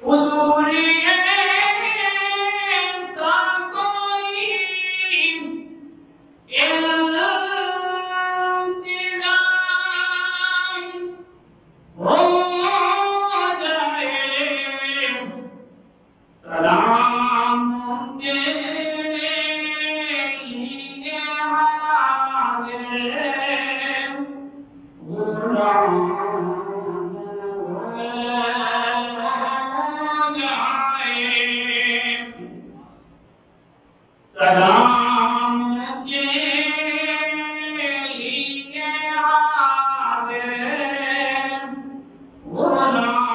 हुजूरी ऐसा कोई इंतजाम हो जाए, सलाम के लिए आगे गुलाम सलाम के लिए आगे गुलाम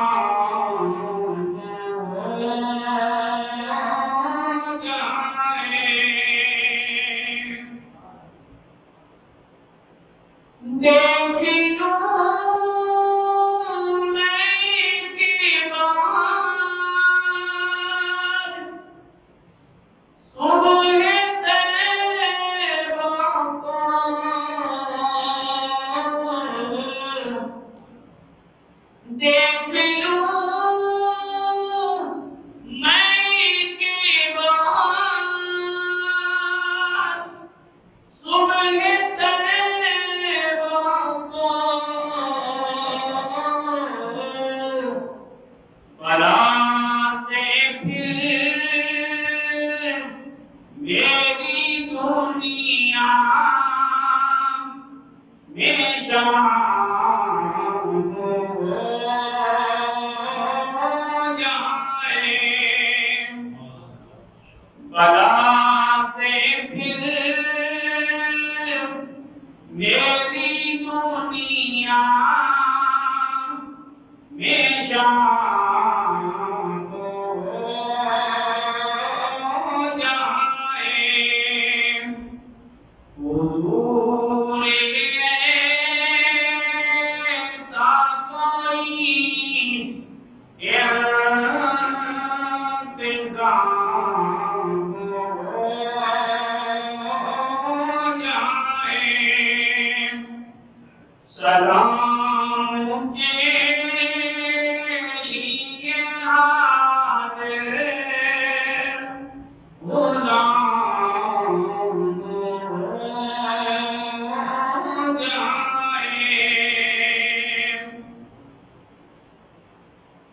जाए। देख लूं मैं की बात, सुबह तैबा को देख लूं मैं की बात, सुबह तैबा को बला से फिर मेरी दुनिया में शाम हो जाए, बला से फिर मेरी दुनिया में शाम हो जाए। हुजूर ऐसा कोई इंतजाम हो जाए, सलाम के लिए हाज़िर गुलाम जाए।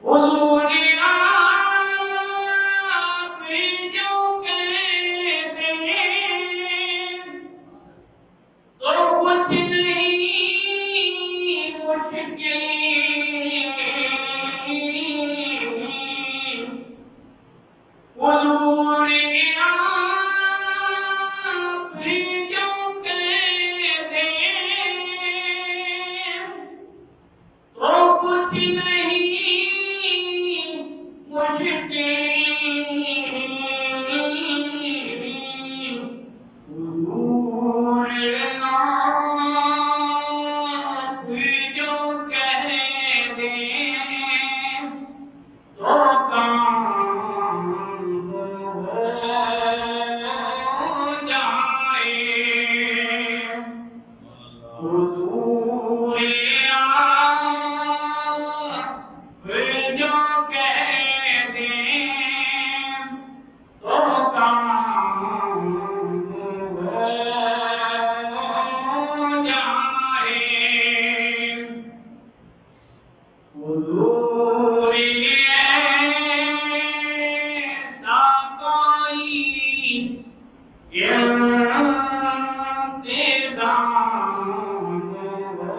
हुजूर आप जो कहते तो कुछ नहीं मुश्किल, हुजूर आप जो कहते तो कुछ नहीं मुश्किल, हुजूर आप जो कह दें तो काम हो जाए। हुजूर आप जो कह दें तो काम हो जाए। हुजूर ऐसा कोई इंतजाम हो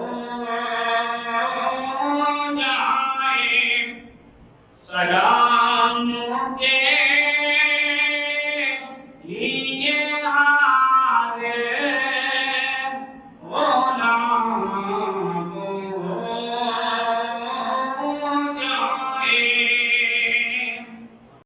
जाए, सलाम के